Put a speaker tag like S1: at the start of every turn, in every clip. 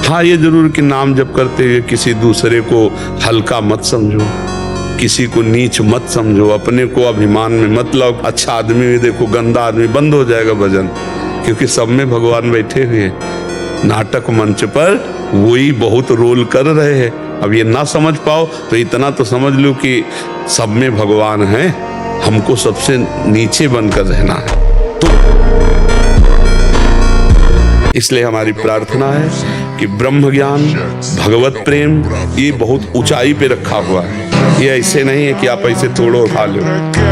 S1: हाँ, ये जरूर कि नाम जप करते हुए किसी दूसरे को हल्का मत समझो, किसी को नीच मत समझो, अपने को अभिमान में मत लाओ। अच्छा आदमी भी देखो, गंदा आदमी, बंद हो जाएगा भजन, क्योंकि सब में भगवान बैठे हुए हैं। नाटक मंच पर वही बहुत रोल कर रहे हैं। अब ये ना समझ पाओ तो इतना तो समझ लो कि सब में भगवान है, हमको सबसे नीचे बनकर रहना है। तो इसलिए हमारी प्रार्थना है कि ब्रह्म ज्ञान, भगवत प्रेम, ये बहुत ऊंचाई पे रखा हुआ है। ये ऐसे नहीं है कि आप ऐसे तोड़ो खा लो,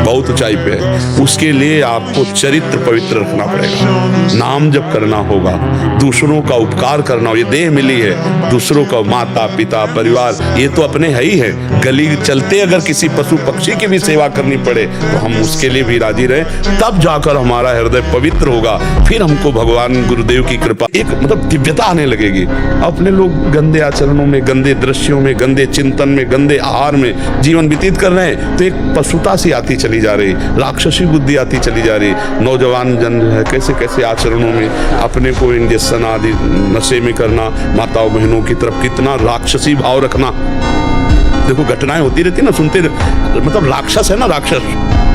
S1: बहुत ऊंचाई पे है। उसके लिए आपको चरित्र पवित्र रखना पड़ेगा, नाम जप करना होगा, दूसरों का उपकार करना हो। ये देह मिली है, दूसरों का, माता पिता परिवार, ये तो अपने है ही है। गली चलते अगर किसी पशु पक्षी की भी सेवा करनी पड़े तो हम उसके लिए भी राजी रहे, तब जाकर हमारा हृदय पवित्र होगा। फिर हमको भगवान गुरुदेव की कृपा, एक मतलब दिव्यता आने लगेगी। अपने लोग गंदे आचरणों में, गंदे दृश्यों में, गंदे चिंतन में, गंदे आहार में जीवन व्यतीत कर रहे हैं, तो एक पशुता सी आती चली जा रही, राक्षसी बुद्धि आती चली जा रही। नौजवान जन है कैसे कैसे आचरणों में अपने को इंजेक्शन आदि नशे में करना, माताओं बहनों की तरफ कितना राक्षसी भाव रखना। देखो घटनाएं होती रहती ना, सुनते, मतलब राक्षस है ना, राक्षस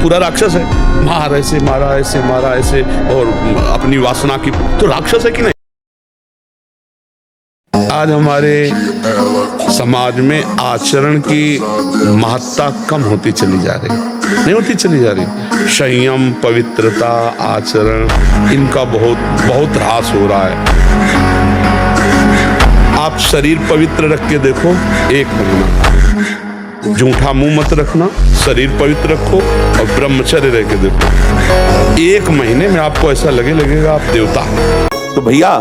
S1: पूरा राक्षस है, मार ऐसे मारा, ऐसे मारा, ऐसे, और अपनी वासना की, तो राक्षस है कि नहीं। आज हमारे समाज में आचरण की महत्ता कम होती चली जा रही, नहीं होती चली जा रही। संयम, पवित्रता, आचरण, इनका बहुत बहुत ह्रास हो रहा है। आप शरीर पवित्र रख के देखो, 1 महीना झूठा मुंह मत रखना, शरीर पवित्र रखो और ब्रह्मचर्य रह के देखो, 1 महीने में आपको ऐसा लगेगा आप देवता।
S2: तो भैया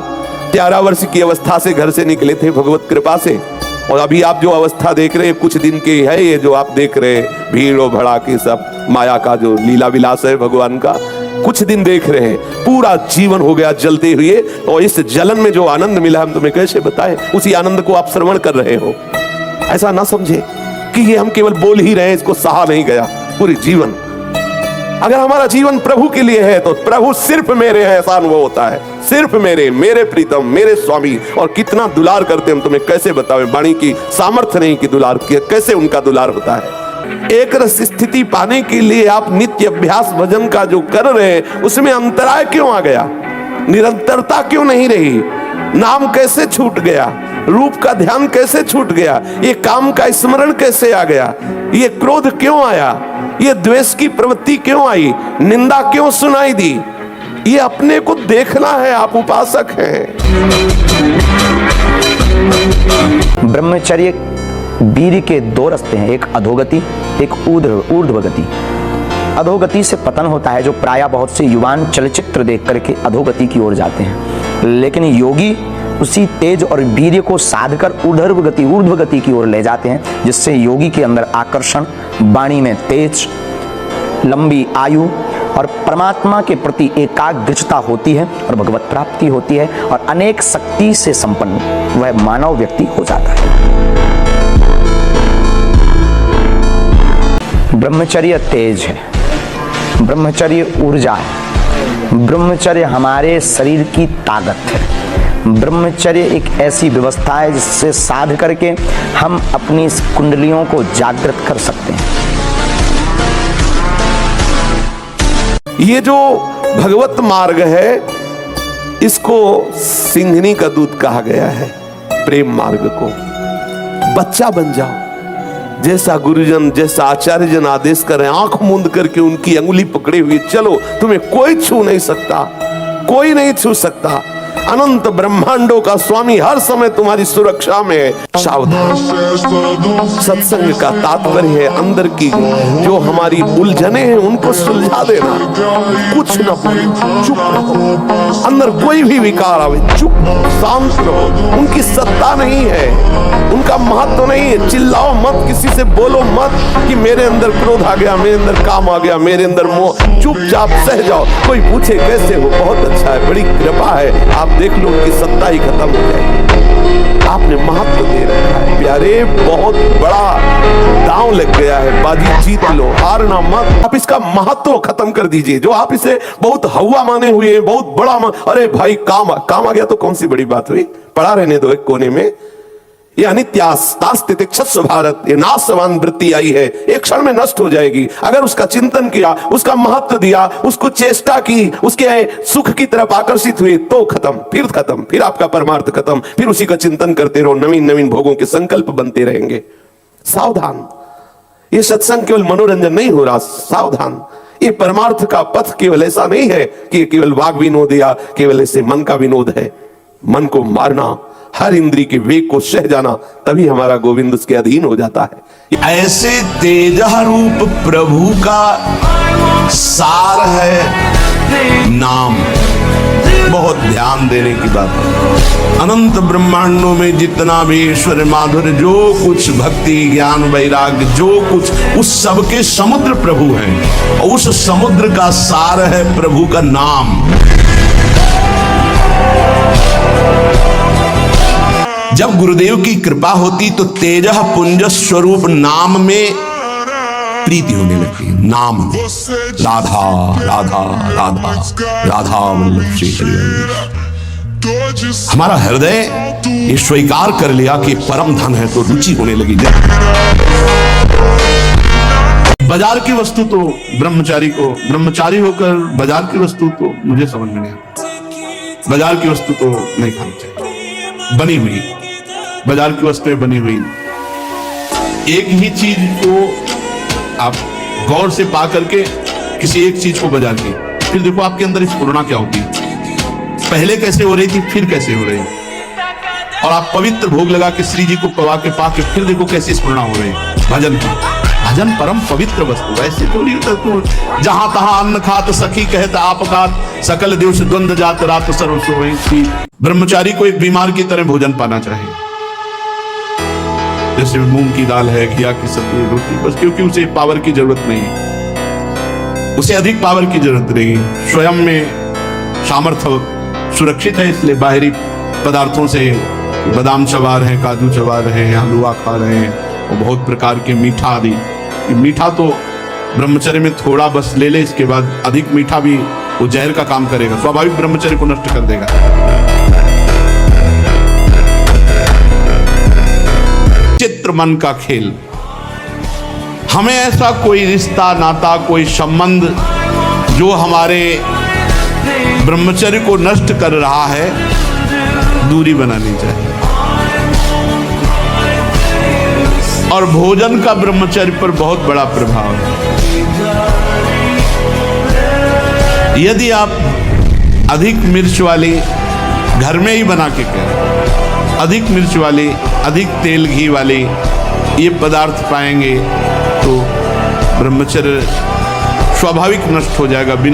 S2: 11 वर्ष की अवस्था से घर से निकले थे भगवत कृपा से, और अभी आप जो अवस्था देख रहे हैं कुछ दिन की है। ये जो आप देख रहे हैं भीड़ और भड़ाके, सब माया का जो लीला विलास है भगवान का, कुछ दिन देख रहे हैं, पूरा जीवन हो गया जलते हुए। और इस जलन में जो आनंद मिला हम तुम्हें कैसे बताएं, उसी आनंद को आप श्रवण कर रहे हो। ऐसा ना समझे कि ये हम केवल बोल ही रहे हैं, इसको सहा नहीं गया पूरी जीवन। अगर हमारा जीवन प्रभु के लिए है तो प्रभु सिर्फ मेरे हैं ऐसा अनुभव होता है, सिर्फ मेरे प्रीतम, मेरे स्वामी। और कितना दुलार करते हम तुम्हें कैसे बतावें, वाणी की सामर्थ्य नहीं कि दुलार कैसे उनका दुलार होता है। एक रस स्थिति पाने के लिए आप नित्य अभ्यास भजन का जो कर रहे हैं उसमें अंतराय क्यों आ गया, निरंतरता क्यों नहीं रही, नाम कैसे छूट गया, रूप का ध्यान कैसे छूट गया, ये काम का स्मरण कैसे आ गया, ये क्रोध क्यों आया, ये द्वेष की प्रवृत्ति क्यों आई, निंदा क्यों सुनाई दी। ये अपने को देखना है, आप उपासक हैं।
S3: ब्रह्मचर्य वीर्य के 2 रास्ते हैं, एक अधोगति, एक ऊर्ध्वगति। अधोगति से पतन होता है, जो प्रायः बहुत से युवान चलचित्र देख करके अधोगति की ओर जाते हैं, लेकिन योगी उसी तेज और वीर्य को साधकर ऊर्ध्वगति की ओर ले जाते हैं, जिससे योगी के अंदर आकर्षण, वाणी में तेज, लंबी आयु और परमात्मा के प्रति एकाग्रता होती है और भगवत प्राप्ति होती है, और अनेक शक्ति से संपन्न वह मानव व्यक्ति हो जाता है। ब्रह्मचर्य तेज है, ब्रह्मचर्य ऊर्जा है, ब्रह्मचर्य हमारे शरीर की ताकत है। ब्रह्मचर्य एक ऐसी व्यवस्था है जिससे साध करके हम अपनी कुंडलियों को जागृत कर सकते हैं।
S2: ये जो भगवत मार्ग है इसको सिंघनी का दूध कहा गया है। प्रेम मार्ग को बच्चा बन जाओ, जैसा गुरुजन, जैसा आचार्य जन आदेश कर रहे हैं, आंख मूंद करके उनकी अंगुली पकड़े हुए चलो, तुम्हें कोई छू नहीं सकता, कोई नहीं छू सकता। अनंत ब्रह्मांडों का स्वामी हर समय तुम्हारी सुरक्षा में है। सावधान। सत्संग का तात्पर्य है अंदर की जो हमारी उलझने हैं उनको सुलझा देना। कुछ न बोलो, चुप रहो। अंदर कोई भी विकार आवे, चुप शांत रहो। उनकी सत्ता नहीं है, उनका महत्व नहीं है। चिल्लाओ मत, किसी से बोलो मत कि मेरे अंदर क्रोध आ गया, मेरे अंदर काम आ गया, मेरे अंदर मोह। चुपचाप सह जाओ। कोई पूछे कैसे हो, बहुत अच्छा है, बड़ी कृपा है, आप देख लो उनकी सत्ता ही खत्म हो जाएगी। आपने महत्व दे रखा है प्यारे, बहुत बड़ा दांव लग गया है, बाजी जीत लो, हारना मत। आप इसका महत्व खत्म कर दीजिए। जो आप इसे बहुत हवा माने हुए हैं, बहुत बड़ा अरे भाई काम आ गया तो कौन सी बड़ी बात हुई, पड़ा रहने दो एक कोने में। ये अनित्यास्तितिक्षस्व भारत, ये नाशवान वृत्ति आई है, एक क्षण में नष्ट हो जाएगी। अगर उसका चिंतन किया, उसका महत्व दिया, उसको चेष्टा की, उसके सुख की तरफ आकर्षित हुए तो खत्म, फिर आपका परमार्थ खत्म, फिर उसी का चिंतन करते रहो, नवीन नवीन भोगों के संकल्प बनते रहेंगे। सावधान, ये सत्संग केवल मनोरंजन नहीं हो रहा, सावधान। ये परमार्थ का पथ केवल ऐसा नहीं है कि केवल वाग विनोद या केवल ऐसे मन का विनोद है। मन को मारना, हर इंद्री के वेग को सह जाना, तभी हमारा गोविंद उसके अधीन हो जाता है।
S1: ऐसे तेजह रूप प्रभु का सार है नाम। बहुत ध्यान देने की बात है। अनंत ब्रह्मांडों में जितना भी ईश्वर माधुर्य, जो कुछ भक्ति ज्ञान वैराग्य, जो कुछ, उस सब के समुद्र प्रभु हैं, और उस समुद्र का सार है प्रभु का नाम। जब गुरुदेव की कृपा होती तो तेजह पुंज स्वरूप नाम में प्रीति होने लगी। नाम राधा राधा राधा राधा वल्लभ श्री हरि। हमारा हृदय ये स्वीकार कर लिया कि परम धन है, तो रुचि होने लगी। बाजार की वस्तु तो ब्रह्मचारी होकर बाजार की वस्तु तो मुझे समझ में नहीं आता। बाजार की वस्तु तो नहीं खानी चाहिए, बनी हुई बाजार की वस्तुएं बनी हुई। एक ही चीज को आप गौर से पा करके किसी एक चीज को बाजार की, फिर देखो आपके अंदर स्फुरना क्या होती है, पहले कैसे हो रही थी, फिर कैसे हो रही है। और आप पवित्र भोग लगा के श्री जी को पवा के पा के फिर देखो कैसे स्फुरना हो रही है। भजन परम पवित्र वस्तु, ऐसे थोड़ी होता। जहां तहां अन्न खात सखी कहत आप खात, सकल दिवस द्वंद जात रात सर्व सोई। ब्रह्मचारी को एक बीमार की तरह भोजन पाना चाहिए। जैसे मूंग की दाल है, घिया की सब्जी, रोटी, बस, क्योंकि उसे पावर की जरूरत नहीं है, उसे अधिक पावर की जरूरत नहीं है। स्वयं में सामर्थ्य सुरक्षित है, इसलिए बाहरी पदार्थों से बादाम चबा रहे हैं, काजू चबा रहे हैं, हलवा खा रहे हैं, और बहुत प्रकार के मीठा आदि। मीठा तो ब्रह्मचर्य में थोड़ा बस ले ले, इसके बाद अधिक मीठा भी वो जहर का काम करेगा, स्वाभाविक ब्रह्मचर्य को नष्ट कर देगा। चित्र मन का खेल। हमें ऐसा कोई रिश्ता नाता, कोई संबंध जो हमारे ब्रह्मचर्य को नष्ट कर रहा है, दूरी बनानी चाहिए। और भोजन का ब्रह्मचर्य पर बहुत बड़ा प्रभाव है। यदि आप अधिक मिर्च वाली घर में ही बना के करें, अधिक मिर्च वाली, अधिक तेल घी वाली ये पदार्थ पाएंगे तो ब्रह्मचर्य स्वाभाविक नष्ट हो जाएगा बिना